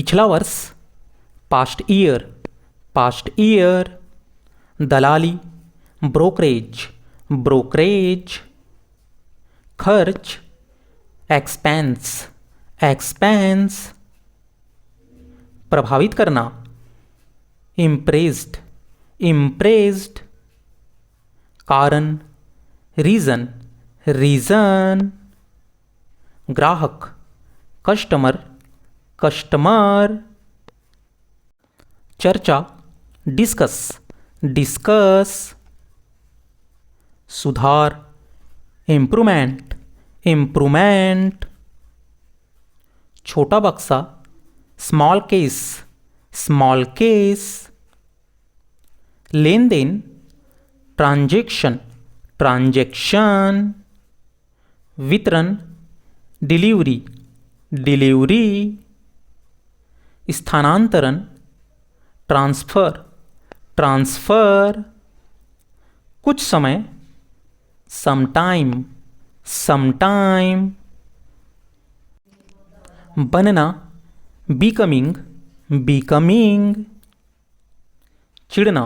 पिछला वर्ष, past year, past year. दलाली, ब्रोकरेज, ब्रोकरेज। खर्च, एक्सपेंस, एक्सपेंस। प्रभावित करना, इम्प्रेस्ड, इम्प्रेस्ड। कारण, रीज़न, रीज़न। ग्राहक, कस्टमर, कस्टमर। चर्चा, डिस्कस, डिस्कस। सुधार, इम्प्रूवमेंट, इम्प्रूवमेंट। छोटा बक्सा, स्मॉल केस, स्मॉल केस। लेन देन, ट्रांजैक्शन, ट्रांजैक्शन। वितरण, डिलीवरी, डिलीवरी। स्थानांतरण, ट्रांसफ़र, ट्रांसफ़र। कुछ समय, समटाइम, समटाइम। बनना, बिकमिंग, बिकमिंग। चिढ़ना,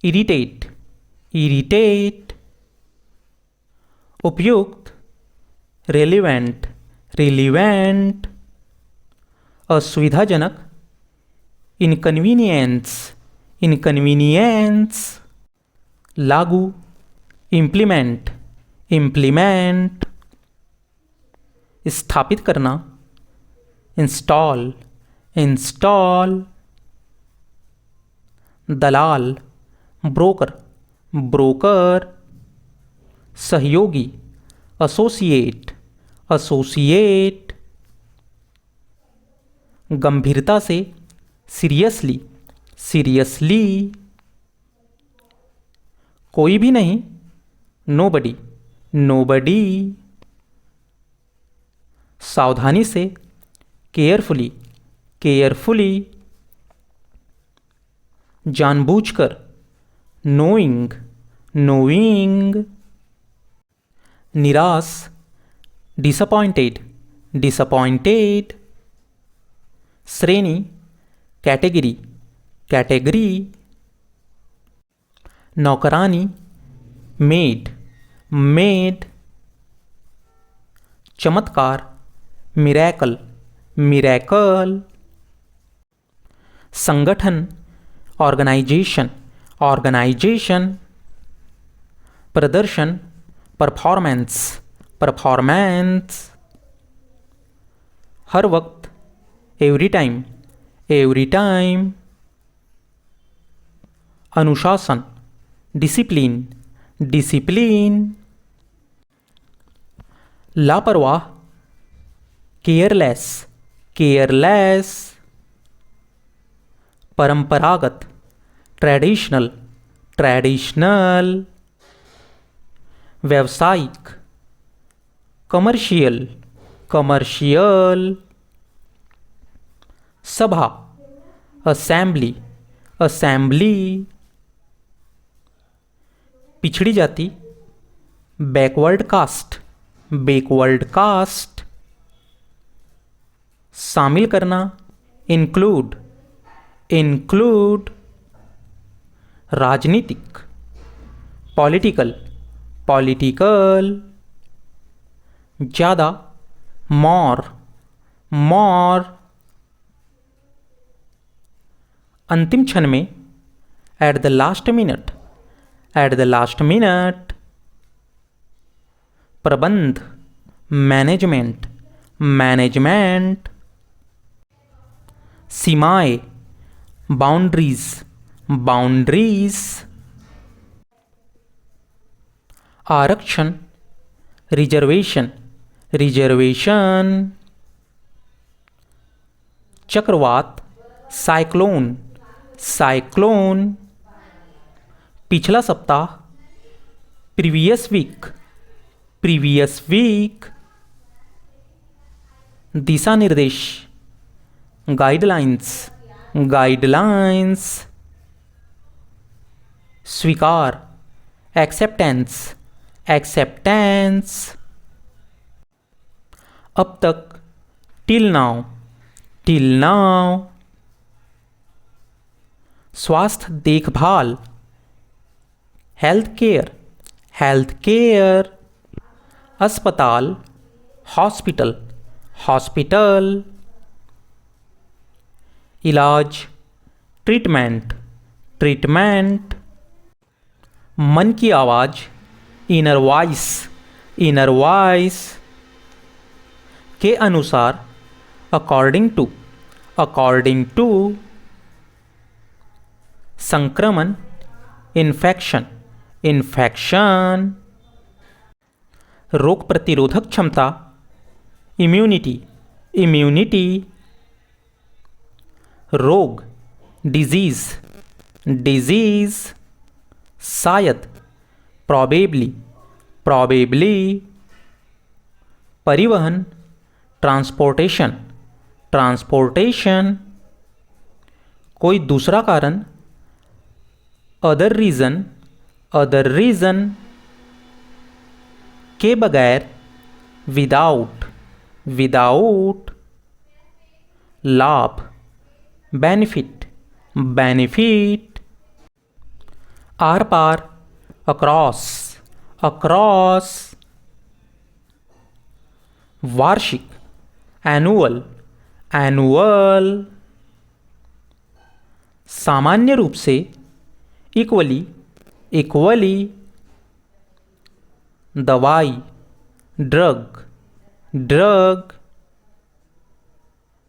इरिटेट, इरिटेट। उपयुक्त, रेलिवेंट, रेलिवेंट। असुविधाजनक, इनकन्वीनियंस, इनकन्वीनियंस। लागू, इम्प्लीमेंट, इम्प्लीमेंट। स्थापित करना, इंस्टॉल, इंस्टॉल। दलाल, ब्रोकर, ब्रोकर। सहयोगी, एसोसिएट, एसोसिएट। गंभीरता से, सीरियसली, सीरियसली। कोई भी नहीं, नोबडी, नोबडी। सावधानी से, केयरफुली, केयरफुली। जानबूझकर, नोइंग, नोइंग। निराश, डिसअपॉइंटेड, डिसअपॉइंटेड। श्रेणी, कैटेगरी, कैटेगरी। नौकरानी, मेड, मेड। चमत्कार, मिरेकल, मिरेकल। संगठन, ऑर्गेनाइजेशन, ऑर्गेनाइजेशन। प्रदर्शन, परफॉर्मेंस, परफॉर्मेंस। हर वक्त, एवरी टाइम, एवरी टाइम। अनुशासन, डिसिप्लिन, डिसिप्लिन। लापरवाह, केयरलेस, केयरलेस। परंपरागत, ट्रेडिशनल, ट्रेडिशनल। व्यावसायिक, कमर्शियल, कमर्शियल। सभा, असेंबली, असेंबली। पिछड़ी जाति, बैकवर्ड कास्ट, बैकवर्ड कास्ट। शामिल करना, इंक्लूड, इंक्लूड। राजनीतिक, पॉलिटिकल, पॉलिटिकल। ज़्यादा, मोर, मोर। अंतिम क्षण में, at the last minute, at the last minute. प्रबंध, मैनेजमेंट, मैनेजमेंट। सीमाएं, बाउंड्रीज, बाउंड्रीज। आरक्षण, रिजर्वेशन, रिजर्वेशन। चक्रवात, साइक्लोन, साइक्लोन। पिछला सप्ताह, प्रीवियस वीक, प्रीवियस वीक। दिशा निर्देश, गाइडलाइंस, गाइडलाइंस। स्वीकार, एक्सेप्टेंस, एक्सेप्टेंस। अब तक, टिल नाउ, till now, स्वास्थ्य देखभाल, हेल्थ केयर, हेल्थ केयर, अस्पताल, हॉस्पिटल, हॉस्पिटल, इलाज, ट्रीटमेंट, ट्रीटमेंट, मन की आवाज़, इनर वॉइस, इनर वॉइस, के अनुसार, अकॉर्डिंग टू, अकॉर्डिंग टू, संक्रमण, इन्फेक्शन, इन्फेक्शन, रोग प्रतिरोधक क्षमता, इम्यूनिटी, इम्यूनिटी, रोग, डिजीज, डिजीज, शायद, प्रॉबेबली, प्रॉबेबली, परिवहन, ट्रांसपोर्टेशन, ट्रांसपोर्टेशन, कोई दूसरा कारण, अदर रीज़न, अदर रीज़न, के बगैर, विदाउट, विदाउट, लाभ, बेनिफिट, बेनिफिट, आर पार, अक्रॉस, अक्रॉस, वार्षिक, एनुअल, एनुअल, सामान्य रूप से, इक्वली, इक्वली, दवाई, ड्रग, ड्रग,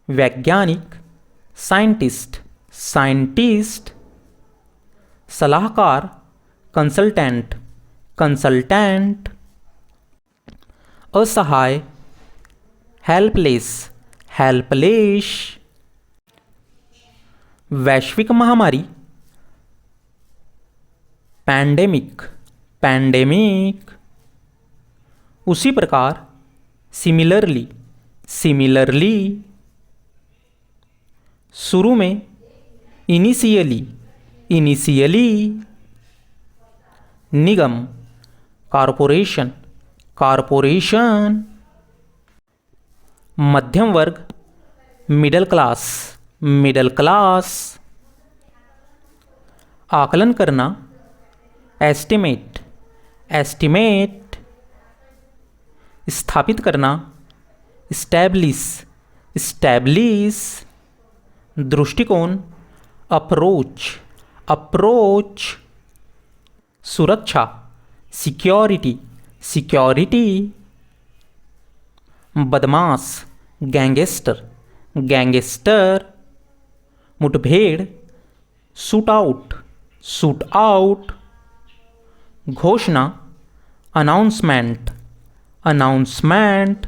वैज्ञानिक, साइंटिस्ट, साइंटिस्ट, सलाहकार, कंसल्टेंट, कंसल्टेंट, असहाय, हेल्पलेस, हेल्पलेस, वैश्विक महामारी, पैंडेमिक, पैंडेमिक, उसी प्रकार, सिमिलरली, सिमिलरली, शुरू में, इनिशियली, इनिशियली, निगम, कॉरपोरेशन, कॉरपोरेशन, मध्यम वर्ग, मिडल क्लास, मिडल क्लास, आकलन करना, एस्टिमेट, एस्टिमेट, स्थापित करना, इस्टैब्लिश, इस्टैब्लिश, दृष्टिकोण, अप्रोच, अप्रोच, सुरक्षा, सिक्योरिटी, सिक्योरिटी, बदमाश, गैंगस्टर, गैंगस्टर, मुठभेड़, शूट आउट, शूट आउट, घोषणा, अनाउंसमेंट, अनाउंसमेंट,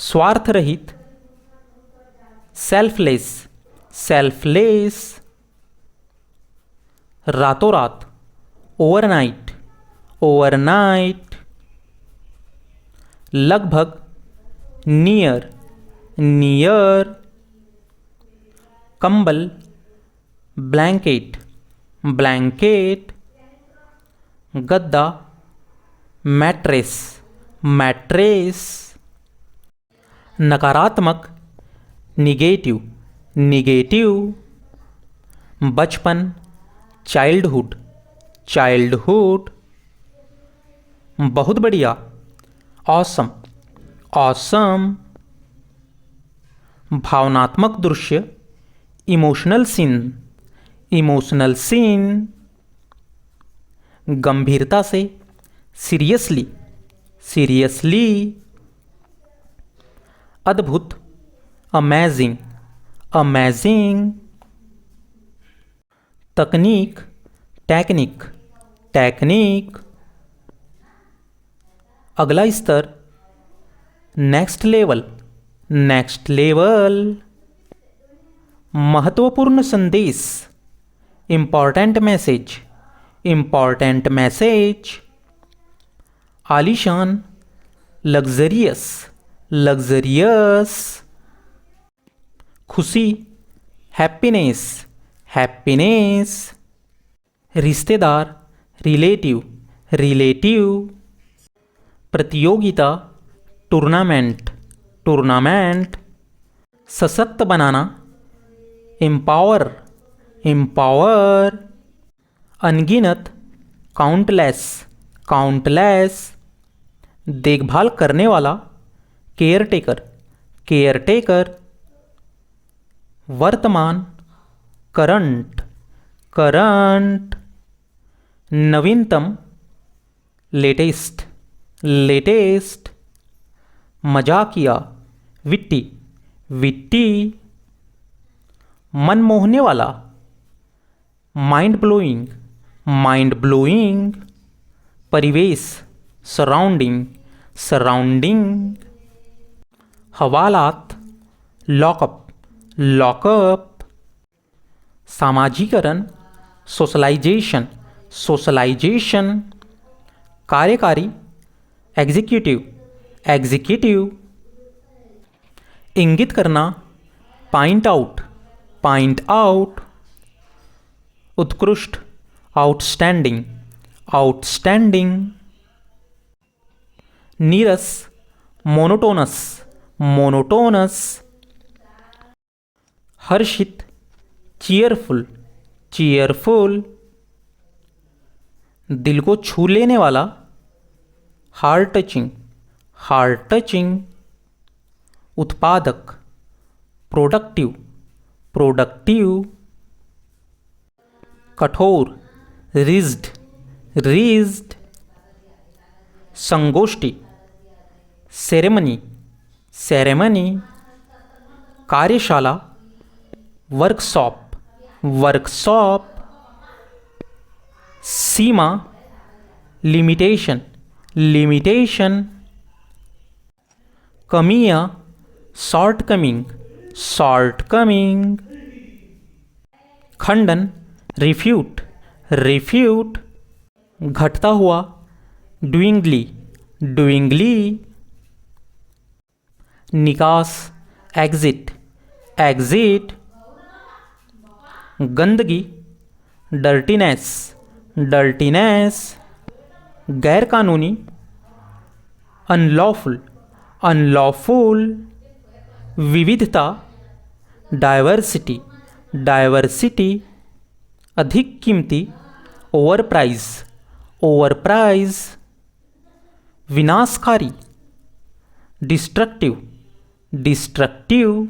स्वार्थ रहित, सेल्फलेस, सेल्फलेस, रातों रात, ओवरनाइट, ओवरनाइट, लगभग, नियर, नियर, कंबल, ब्लैंकेट, ब्लैंकेट, गद्दा, मैट्रेस, मैट्रेस, नकारात्मक, निगेटिव, निगेटिव, बचपन, चाइल्डहुड, चाइल्डहुड, बहुत बढ़िया, ऑसम, ऑसम, भावनात्मक दृश्य, इमोशनल सीन, इमोशनल सीन, गंभीरता से, सीरियसली, सीरियसली, अद्भुत, अमेजिंग, अमेजिंग, तकनीक, टेक्निक, टेक्निक, अगला स्तर, नेक्स्ट लेवल, नेक्स्ट लेवल, महत्वपूर्ण संदेश, इम्पॉर्टेंट मैसेज, इम्पॉर्टेंट मैसेज, आलीशान, लग्जरियस, लग्जरियस, खुशी, हैप्पीनेस, हैप्पीनेस, रिश्तेदार, रिलेटिव, रिलेटिव, प्रतियोगिता, टूर्नामेंट, टूर्नामेंट, सशक्त बनाना, एम्पावर, एम्पावर। अनगिनत, काउंटलेस, काउंटलेस। देखभाल करने वाला, केयर टेकर, केयर टेकर। वर्तमान, करंट, करंट। नवीनतम, लेटेस्ट, लेटेस्ट। मजाकिया, विट्टी, विट्टी। मन मोहने वाला, माइंड ब्लोइंग, माइंड ब्लोइंग। परिवेश, सराउंडिंग, सराउंडिंग। हवालात, lockup, lockup. सामाजीकरण, सोशलाइजेशन, सोशलाइजेशन। कार्यकारी, एग्जीक्यूटिव, एग्जीक्यूटिव। इंगित करना, पॉइंट आउट, पॉइंट आउट। उत्कृष्ट, आउटस्टैंडिंग, आउटस्टैंडिंग। नीरस, मोनोटोनस, मोनोटोनस। हर्षित, चीयरफुल, चीयरफुल। दिल को छू लेने वाला, हार्ट टचिंग, हार्ट टचिंग। उत्पादक, प्रोडक्टिव, प्रोडक्टिव। कठोर, रिज्ड, रिज्ड। संगोष्ठी, सेरेमनी, सेरेमनी। कार्यशाला, वर्कशॉप, वर्कशॉप। सीमा, लिमिटेशन, लिमिटेशन। कमियां, शॉर्ट कमिंग, शॉर्ट कमिंग। खंडन, रिफ्यूट, रिफ्यूट। घटता हुआ, डुइंगली, डुइंगली। निकास, एग्जिट, एग्जिट। गंदगी, डर्टीनेस, डर्टीनेस। गैरकानूनी, अनलॉफुल, अनलॉफुल। विविधता, डाइवर्सिटी, डाइवर्सिटी। अधिक कीमती, ओवर प्राइज, ओवर प्राइज। विनाशकारी, डिस्ट्रक्टिव, डिस्ट्रक्टिव।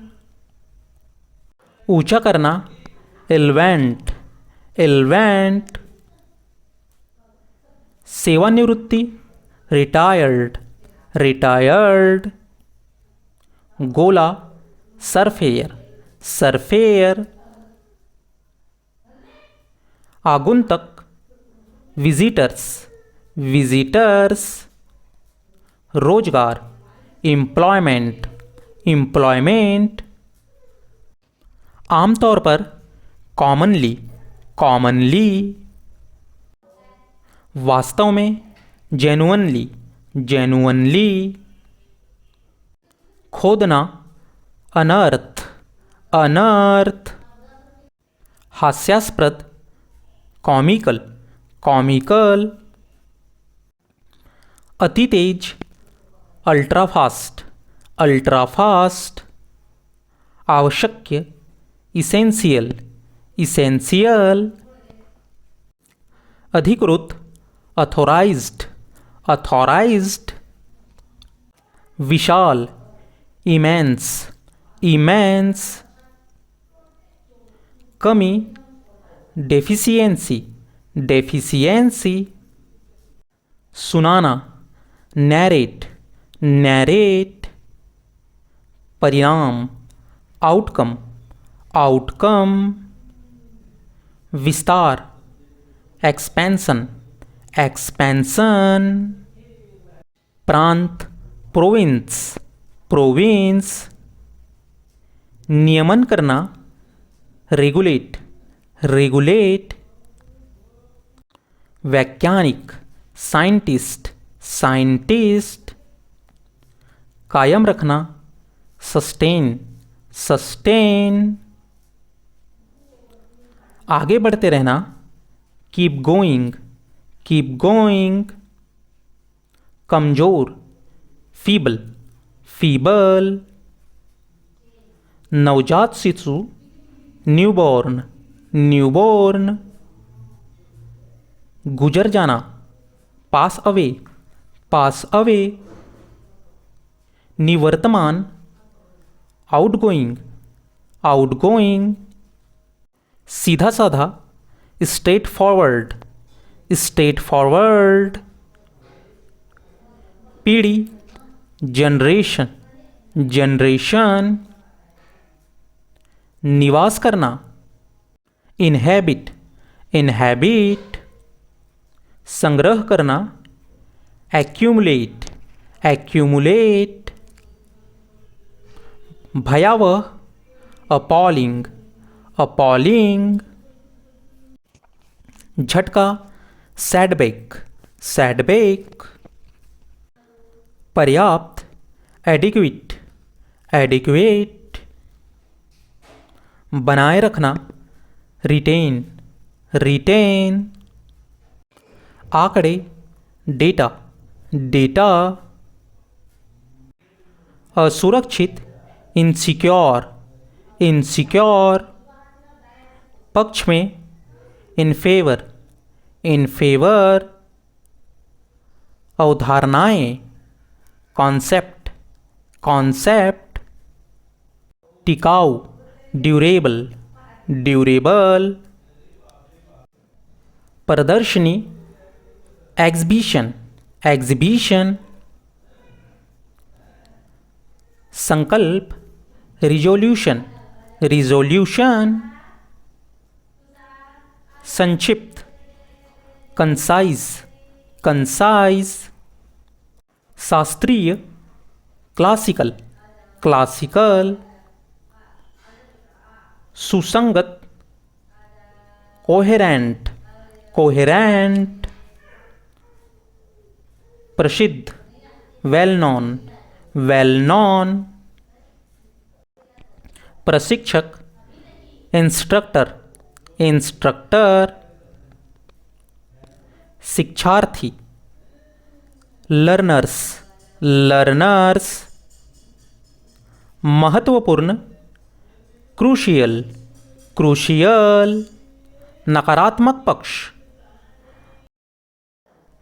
ऊंचा करना, एलिवेंट, एलिवेंट। सेवानिवृत्ति, रिटायर्ड, रिटायर्ड। गोला, सरफेयर, सरफेयर। आगुंतक, विजिटर्स, विजिटर्स। रोजगार, एम्प्लॉयमेंट, एम्प्लॉयमेंट। आमतौर पर, कॉमनली, कॉमनली। वास्तव में, जेन्युइनली, जेन्युइनली। खोदना, अनर्थ, अनर्थ। हास्यास्पद, कॉमिकल, कॉमिकल। अति तेज, अल्ट्राफास्ट, अल्ट्राफास्ट। आवश्यक, इसेंशियल, इसेंशियल। अधिकृत, अथॉराइज्ड, अथॉराइज्ड। विशाल, इमेंस, इमेंस। कमी, डेफिशिएंसी, डेफिशिएंसी। सुनाना, नैरेट, नैरेट। परिणाम, आउटकम, आउटकम। विस्तार, एक्सपेंशन, एक्सपेंशन। प्रांत, प्रोविंस, प्रोविंस। नियमन करना, रेगुलेट, रेगुलेट। वैज्ञानिक, साइंटिस्ट, साइंटिस्ट। कायम रखना, सस्टेन, सस्टेन। आगे बढ़ते रहना, कीप गोइंग, कीप गोइंग। कमजोर, फीबल, फीबल। नवजात शिशु, न्यूबॉर्न, न्यूबॉर्न। गुजर जाना, पास अवे, पास अवे। निवर्तमान, आउटगोइंग, आउटगोइंग। सीधा साधा, स्ट्रेट फॉरवर्ड, स्ट्रेट फॉरवर्ड। पीढ़ी, जनरेशन, जनरेशन। निवास करना, इनहैबिट, इनहैबिट। संग्रह करना, एक्यूमुलेट, एक्यूमुलेट। भयावह, अपॉलिंग, अपॉलिंग। झटका, सेटबैक, सेटबैक। पर्याप्त, एडिक्वेट, एडिक्वेट। बनाए रखना, रिटेन, रिटेन। आंकड़े, डेटा, डेटा। असुरक्षित, इनसिक्योर, इनसिक्योर। पक्ष में, इन फेवर, इन फेवर। अवधारणाएं, कॉन्सेप्ट, कॉन्सेप्ट। टिकाऊ, ड्यूरेबल, ड्यूरेबल। प्रदर्शनी, एग्जिबिशन, एग्जिबिशन। संकल्प, रिजोल्यूशन, रिजोल्यूशन। संक्षिप्त, कंसाइज, कंसाइज। शास्त्रीय, क्लासिकल, क्लासिकल। सुसंगत, कोहेरेंट, कोहेरेंट। प्रसिद्ध, वेल नॉन, वेल नॉन। प्रशिक्षक, इंस्ट्रक्टर, इंस्ट्रक्टर। शिक्षार्थी, लर्नर्स, लर्नर्स। महत्वपूर्ण, क्रूशियल, क्रूशियल। नकारात्मक पक्ष,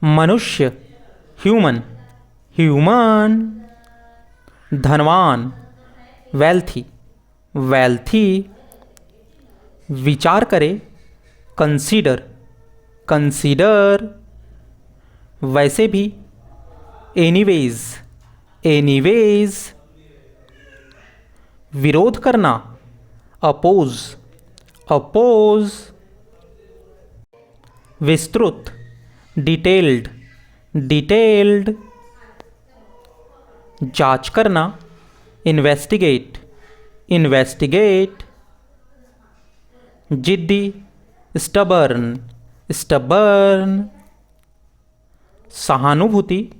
मनुष्य, ह्यूमन, ह्यूमन। धनवान, वेल्थी, वेल्थी। विचार करे, कंसीडर, कंसीडर। वैसे भी, एनीवेज, एनीवेज। विरोध करना, अपोज, अपोज। विस्तृत, डिटेल्ड, डिटेल्ड। जांच करना, इन्वेस्टिगेट, इन्वेस्टिगेट। जिद्दी, स्टबर्न, स्टबर्न। सहानुभूति,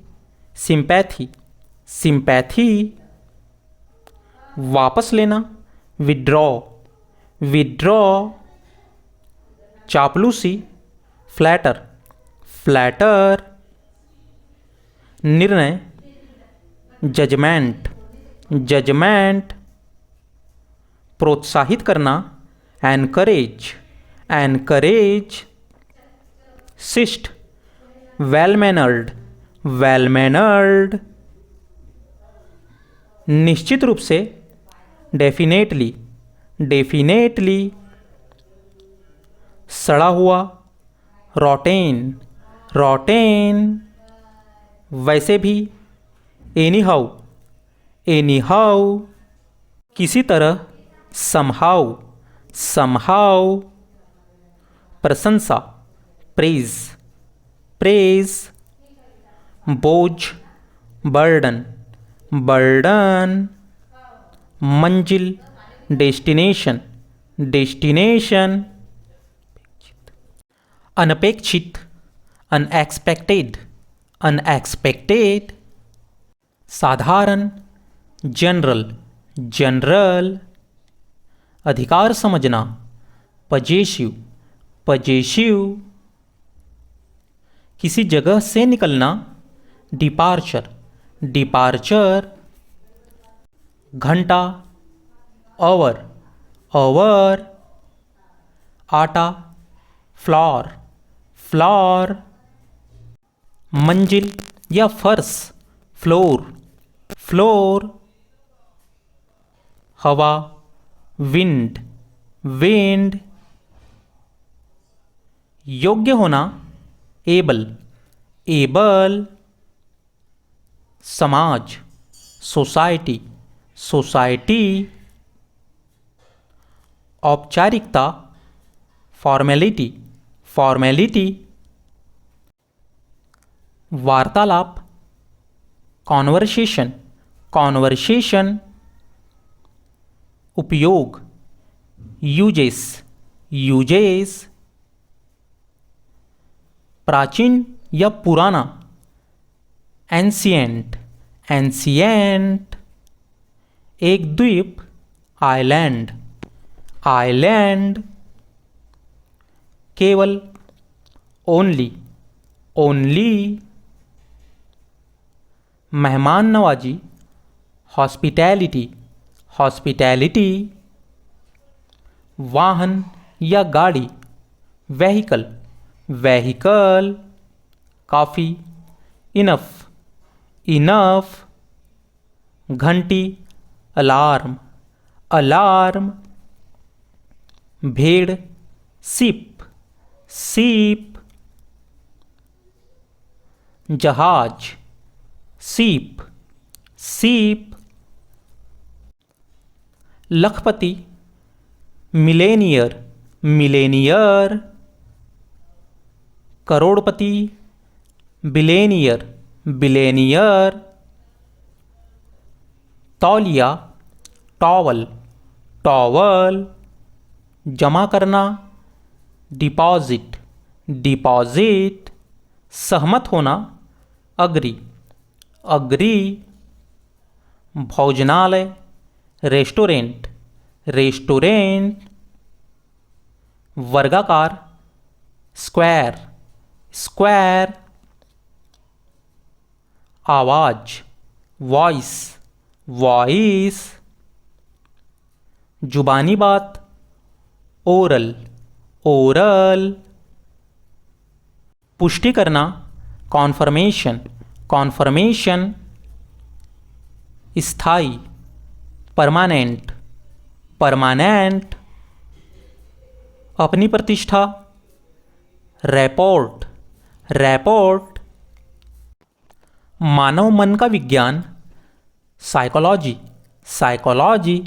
सिंपैथी, सिंपैथी। वापस लेना, विड्रॉ, विड्रॉ। चापलूसी, फ्लैटर, फ्लैटर। निर्णय, जजमेंट, जजमेंट। प्रोत्साहित करना, एनकरेज, एनकरेज। शिष्ट, वेल मैनर्ड, वेल मैनर्ड। निश्चित रूप से, डेफिनेटली, डेफिनेटली। सड़ा हुआ, रॉटेन, रॉटेन। वैसे भी, एनी हाउ, एनी हाउ। किसी तरह, समहाउ, समहाउ। प्रशंसा, प्रेज, प्रेज। बोझ, बर्डन, बर्डन। मंजिल, डेस्टिनेशन, डेस्टिनेशन। अनपेक्षित, अनएक्सपेक्टेड, अनएक्सपेक्टेड। साधारण, जनरल, जनरल। अधिकार समझना, पजेसिव, पजेसिव। किसी जगह से निकलना, डिपार्चर, डिपार्चर। घंटा, अवर, अवर। आटा, फ्लोर, फ्लोर। मंजिल या फर्श, फ्लोर, फ्लोर। हवा, विंड, विंड। योग्य होना, एबल, एबल। समाज, सोसाइटी, सोसाइटी। औपचारिकता, फॉर्मेलिटी, फॉर्मेलिटी। वार्तालाप, कॉन्वर्सेशन, कॉन्वर्सेशन। उपयोग, यूजेस, यूजेस। प्राचीन या पुराना, एंशिएंट, एंशिएंट। एक द्वीप, आइलैंड, आइलैंड। केवल, ओनली, ओनली। मेहमान नवाजी, हॉस्पिटैलिटी, हॉस्पिटैलिटी। वाहन या गाड़ी, व्हीकल, व्हीकल। काफ़ी, इनफ, इनफ। घंटी, अलार्म, अलार्म। भेड़, शिप, शिप। जहाज, सीप, सीप। लखपति, मिलेनियर, मिलेनियर। करोड़पति, बिलेनियर, बिलेनियर। तौलिया, टॉवल, टॉवल। जमा करना, डिपॉजिट, डिपॉजिट। सहमत होना, अग्री, अग्री। भोजनालय, रेस्टोरेंट, रेस्टोरेंट। वर्गाकार, स्क्वायर, स्क्वायर। आवाज, वॉइस, वॉइस। जुबानी बात, ओरल, ओरल। पुष्टि करना, कॉन्फर्मेशन, कॉन्फर्मेशन। स्थायी, परमानेंट, परमानेंट। अपनी प्रतिष्ठा, रैपोर्ट, रैपोर्ट। मानव मन का विज्ञान, साइकोलॉजी, साइकोलॉजी।